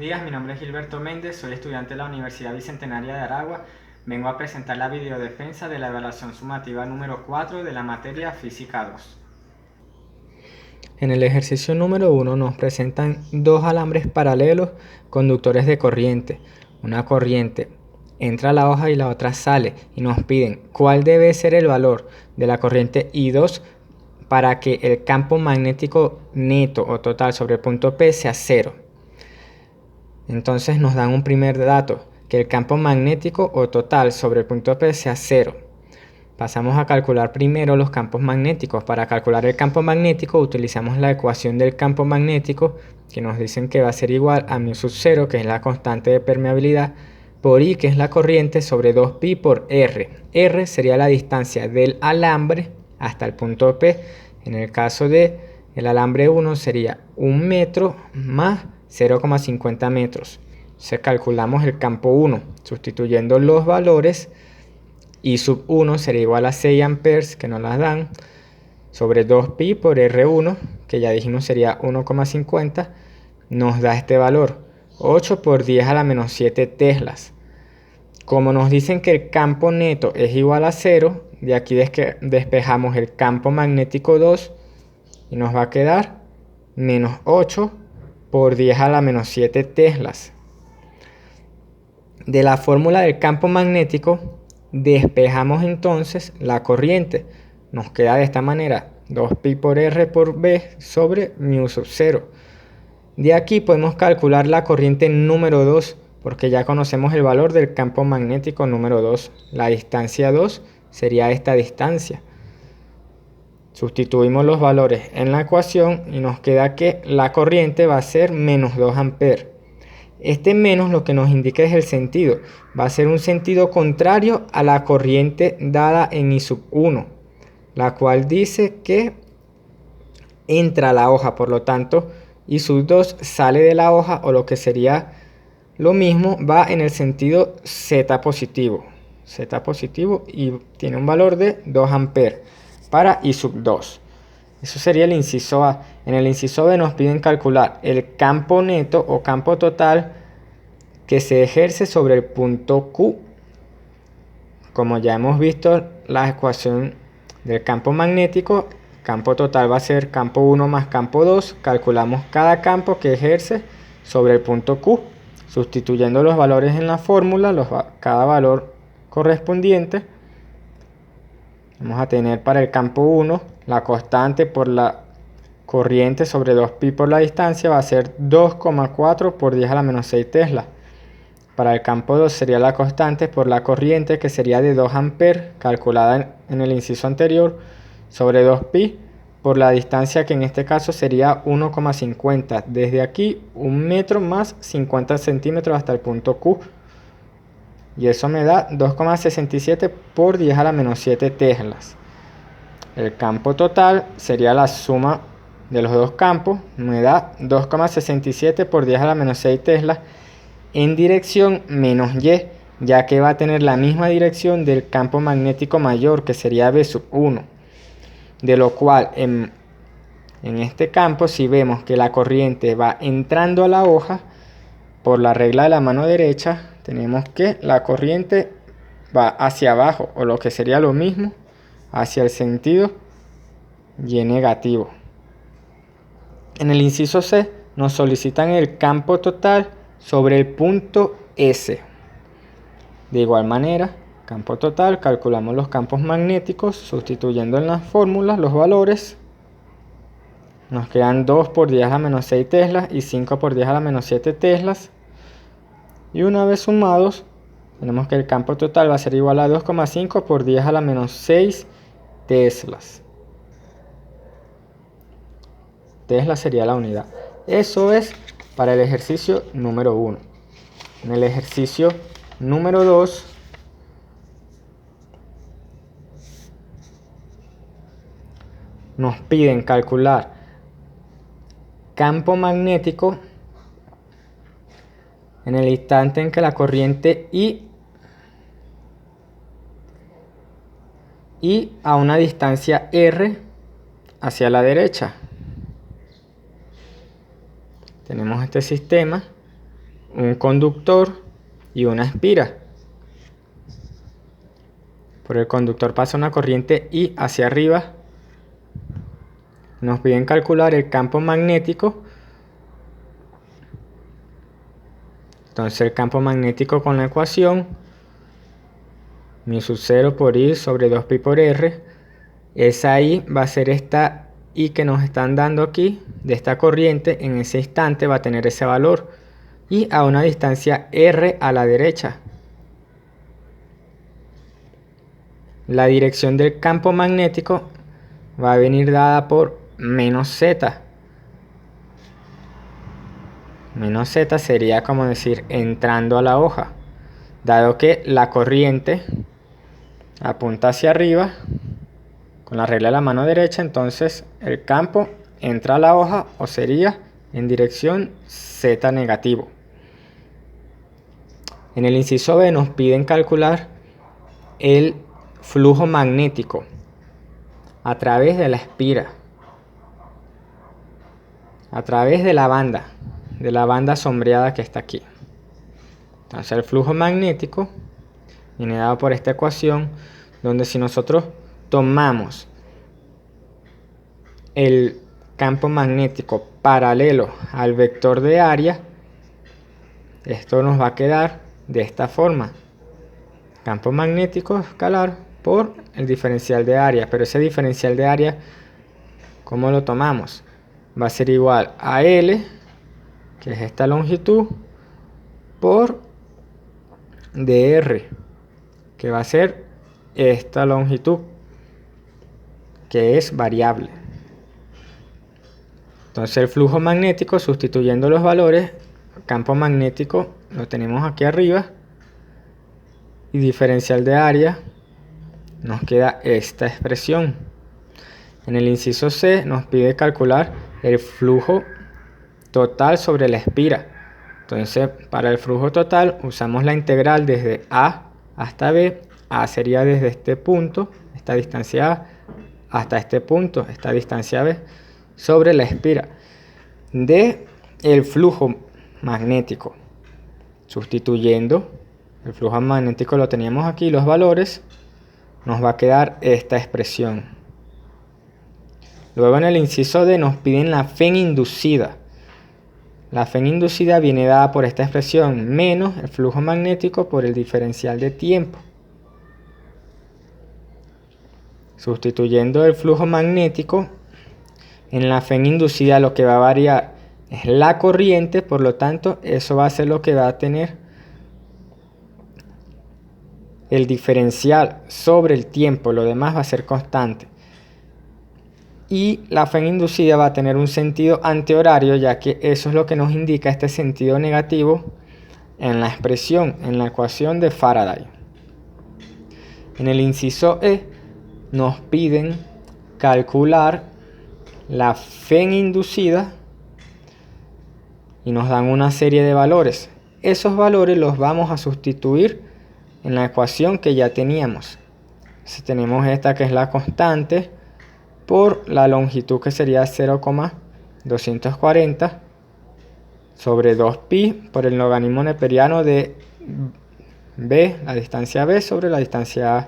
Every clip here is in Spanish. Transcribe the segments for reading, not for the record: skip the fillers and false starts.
días, mi nombre es Gilberto Méndez, soy estudiante de la Universidad Bicentenaria de Aragua. Vengo a presentar la videodefensa de la evaluación sumativa número 4 de la materia Física 2. En el ejercicio número 1 nos presentan dos alambres paralelos conductores de corriente. Una corriente entra a la hoja y la otra sale, y nos piden cuál debe ser el valor de la corriente I2 para que el campo magnético neto o total sobre el punto P sea 0. Entonces nos dan un primer dato, que el campo magnético o total sobre el punto P sea 0. Pasamos a calcular primero los campos magnéticos. Para calcular el campo magnético utilizamos la ecuación del campo magnético, que nos dicen que va a ser igual a μ sub 0, que es la constante de permeabilidad, por I, que es la corriente, sobre 2pi por R. R sería la distancia del alambre hasta el punto P. En el caso del alambre 1 sería 1 metro más 0,50 metros. Entonces calculamos el campo 1 sustituyendo los valores. I sub 1 sería igual a 6 amperes, que nos las dan, sobre 2pi por R1, que ya dijimos sería 1,50, nos da este valor, 8 por 10 a la menos 7 teslas. Como nos dicen que el campo neto es igual a 0, de aquí despejamos el campo magnético 2 y nos va a quedar menos 8 por 10 a la menos 7 teslas. De la fórmula del campo magnético despejamos entonces la corriente. Nos queda de esta manera 2pi por R por B sobre μ sub 0. De aquí podemos calcular la corriente número 2, porque ya conocemos el valor del campo magnético número 2. La distancia 2 sería esta distancia. Sustituimos los valores en la ecuación y nos queda que la corriente va a ser menos 2 amperes. Este menos lo que nos indica es el sentido. Va a ser un sentido contrario a la corriente dada en I sub 1, la cual dice que entra a la hoja. Por lo tanto, I sub 2 sale de la hoja, o lo que sería lo mismo, va en el sentido Z positivo. Z positivo, y tiene un valor de 2 amperes para I sub 2. Eso sería el inciso A. En el inciso B nos piden calcular el campo neto o campo total que se ejerce sobre el punto Q. Como ya hemos visto la ecuación del campo magnético, campo total va a ser campo 1 más campo 2. Calculamos cada campo que ejerce sobre el punto Q, sustituyendo los valores en la fórmula, cada valor correspondiente. Vamos a tener para el campo 1 la constante por la corriente sobre 2pi por la distancia va a ser 2,4 por 10 a la menos 6 tesla. Para el campo 2 sería la constante por la corriente, que sería de 2 amperes, calculada en el inciso anterior, sobre 2pi por la distancia, que en este caso sería 1,50. Desde aquí 1 metro más 50 centímetros hasta el punto Q. Y eso me da 2,67 por 10 a la menos 7 teslas. El campo total sería la suma de los dos campos, me da 2,67 por 10 a la menos 6 teslas en dirección menos Y, ya que va a tener la misma dirección del campo magnético mayor, que sería B sub 1. De lo cual en este campo, si vemos que la corriente va entrando a la hoja, por la regla de la mano derecha, tenemos que la corriente va hacia abajo, o lo que sería lo mismo, hacia el sentido Y negativo. En el inciso C nos solicitan el campo total sobre el punto S. De igual manera, campo total, calculamos los campos magnéticos sustituyendo en las fórmulas los valores. Nos quedan 2 por 10 a la menos 6 teslas y 5 por 10 a la menos 7 teslas. Y una vez sumados, tenemos que el campo total va a ser igual a 2,5 por 10 a la menos 6 teslas. Tesla sería la unidad. Eso es para el ejercicio número 1. En el ejercicio número 2 nos piden calcular campo magnético en el instante en que la corriente I a una distancia R hacia la derecha. Tenemos este sistema un conductor y una espira. Por el conductor pasa una corriente I hacia arriba. Nos piden calcular el campo magnético. Entonces el campo magnético con la ecuación μ sub 0 por I sobre 2pi por R. Esa I va a ser esta I que nos están dando aquí de esta corriente. En ese instante va a tener ese valor y a una distancia R a la derecha. La dirección del campo magnético va a venir dada por menos Z. Menos Z sería como decir entrando a la hoja, dado que la corriente apunta hacia arriba con la regla de la mano derecha, entonces el campo entra a la hoja o sería en dirección Z negativo. En el inciso B nos piden calcular el flujo magnético a través de la espira, a través de la banda sombreada que está aquí. Entonces el flujo magnético viene dado por esta ecuación, donde si nosotros tomamos el campo magnético paralelo al vector de área, esto nos va a quedar de esta forma: campo magnético escalar por el diferencial de área. Pero ese diferencial de área, ¿cómo lo tomamos? Va a ser igual a L, que es esta longitud, por dr, que va a ser esta longitud, que es variable. Entonces el flujo magnético, sustituyendo los valores, campo magnético lo tenemos aquí arriba, y diferencial de área, nos queda esta expresión. En el inciso C nos pide calcular el flujo total sobre la espira. Entonces para el flujo total usamos la integral desde A hasta B. A sería desde este punto, esta distancia A, hasta este punto, esta distancia B, sobre la espira de el flujo magnético. Sustituyendo el flujo magnético, lo teníamos aquí, los valores, nos va a quedar esta expresión. Luego en el inciso D nos piden la FEN inducida. La FEN inducida viene dada por esta expresión menos el flujo magnético por el diferencial de tiempo. Sustituyendo el flujo magnético, en la FEN inducida lo que va a variar es la corriente, por lo tanto eso va a ser lo que va a tener el diferencial sobre el tiempo, lo demás va a ser constante. Y la FEN inducida va a tener un sentido antihorario, ya que eso es lo que nos indica este sentido negativo en la expresión, en la ecuación de Faraday. En el inciso E nos piden calcular la FEN inducida y nos dan una serie de valores. Esos valores los vamos a sustituir en la ecuación que ya teníamos. Entonces tenemos esta que es la constante por la longitud, que sería 0,240 sobre 2pi por el logaritmo neperiano de b, la distancia b, sobre la distancia a,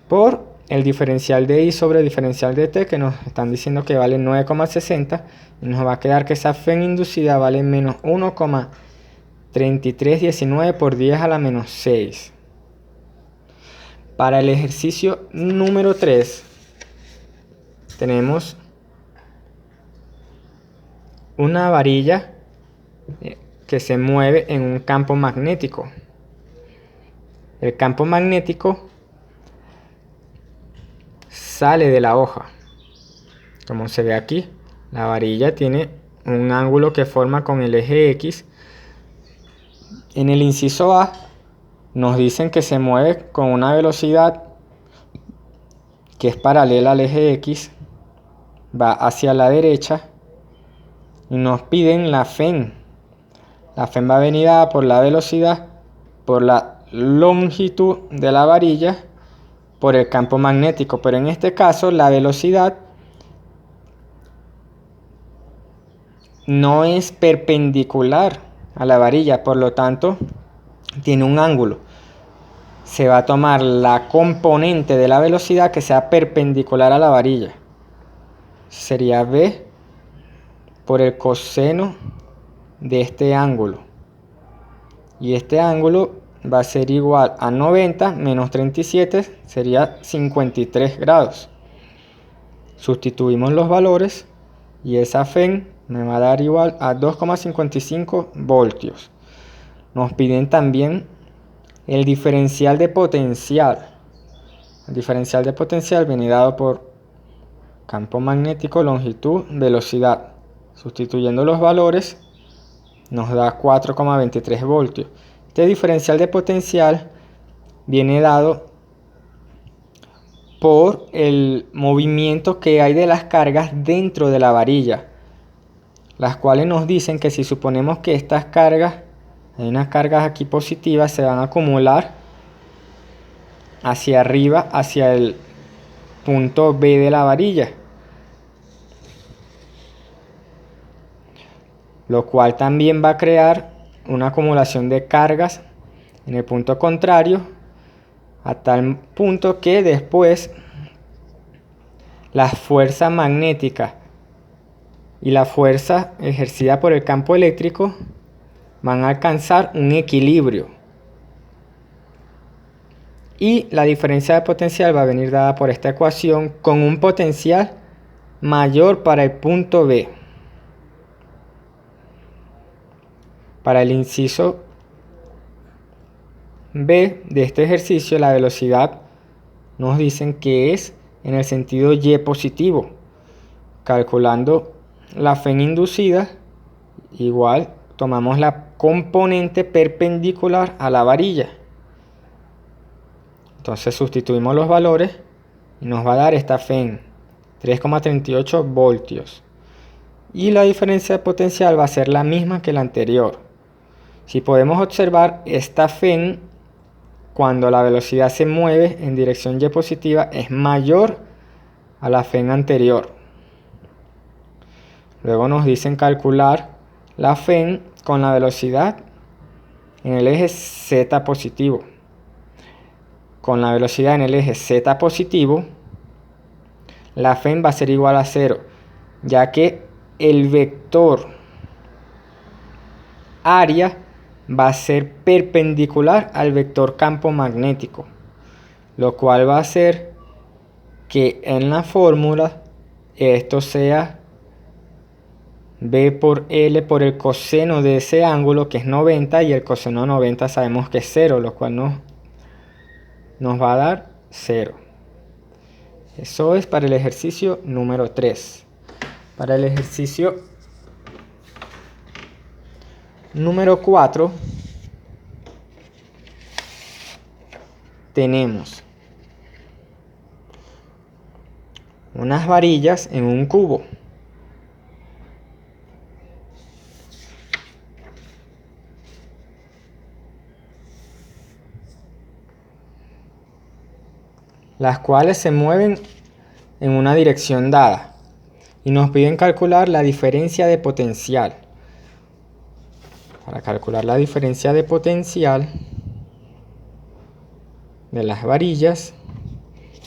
por el diferencial de i sobre el diferencial de t, que nos están diciendo que vale 9,60, y nos va a quedar que esa FEN inducida vale menos 1,3319 por 10 a la menos 6. Para el ejercicio número 3 tenemos una varilla que se mueve en un campo magnético. El campo magnético sale de la hoja. Como se ve aquí, la varilla tiene un ángulo que forma con el eje X. En el inciso A nos dicen que se mueve con una velocidad que es paralela al eje X, va hacia la derecha, y nos piden la FEN. La FEN va a venir dada por la velocidad, por la longitud de la varilla, por el campo magnético, pero en este caso la velocidad no es perpendicular a la varilla, por lo tanto tiene un ángulo. Se va a tomar la componente de la velocidad que sea perpendicular a la varilla. Sería v por el coseno de este ángulo. Y este ángulo va a ser igual a 90 menos 37, sería 53 grados. Sustituimos los valores y esa FEN me va a dar igual a 2,55 voltios. Nos piden también el diferencial de potencial. El diferencial de potencial viene dado por campo magnético, longitud, velocidad. Sustituyendo los valores nos da 4,23 voltios. Este diferencial de potencial viene dado por el movimiento que hay de las cargas dentro de la varilla, las cuales nos dicen que si suponemos que estas cargas, hay unas cargas aquí positivas, se van a acumular hacia arriba, hacia el punto B de la varilla, lo cual también va a crear una acumulación de cargas en el punto contrario, a tal punto que después la fuerza magnética y la fuerza ejercida por el campo eléctrico van a alcanzar un equilibrio. Y la diferencia de potencial va a venir dada por esta ecuación con un potencial mayor para el punto B. Para el inciso B de este ejercicio, la velocidad nos dicen que es en el sentido y positivo. Calculando la FEN inducida, igual tomamos la componente perpendicular a la varilla. Entonces sustituimos los valores y nos va a dar esta FEN, 3,38 voltios. Y la diferencia de potencial va a ser la misma que la anterior. Si podemos observar, esta FEN, cuando la velocidad se mueve en dirección y positiva, es mayor a la FEN anterior. Luego nos dicen calcular la FEN con la velocidad en el eje Z positivo. Con la velocidad en el eje Z positivo, la FEN va a ser igual a 0, ya que el vector área va a ser perpendicular al vector campo magnético, lo cual va a hacer que en la fórmula esto sea B por L por el coseno de ese ángulo, que es 90, y el coseno de 90 sabemos que es 0, lo cual nos va a dar 0. Eso es para el ejercicio número 3. Para el ejercicio número 4 tenemos unas varillas en un cubo. Las cuales se mueven en una dirección dada y nos piden calcular la diferencia de potencial. Para calcular la diferencia de potencial de las varillas,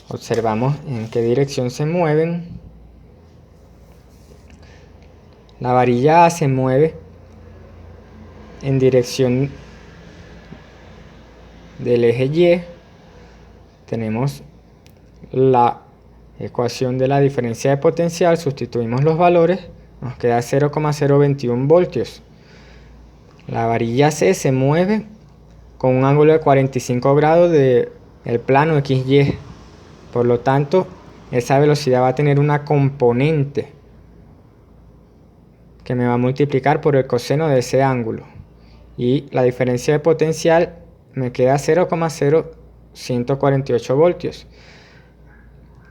observamos en qué dirección se mueven. La varilla A se mueve en dirección del eje Y. Tenemos la ecuación de la diferencia de potencial, sustituimos los valores, nos queda 0,021 voltios. La varilla C se mueve con un ángulo de 45 grados del plano XY. Por lo tanto, esa velocidad va a tener una componente que me va a multiplicar por el coseno de ese ángulo. Y la diferencia de potencial me queda 0,0148 voltios.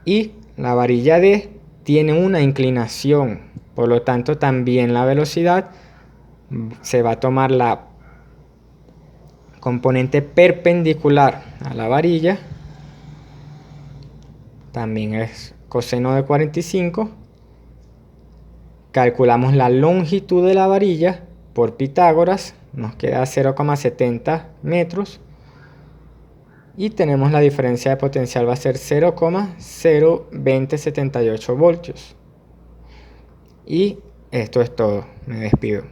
Y la varilla D tiene una inclinación, por lo tanto también la velocidad se va a tomar la componente perpendicular a la varilla, también es coseno de 45, Calculamos la longitud de la varilla por Pitágoras, nos queda 0,70 metros. Y tenemos la diferencia de potencial, va a ser 0,02078 voltios. Y esto es todo, me despido.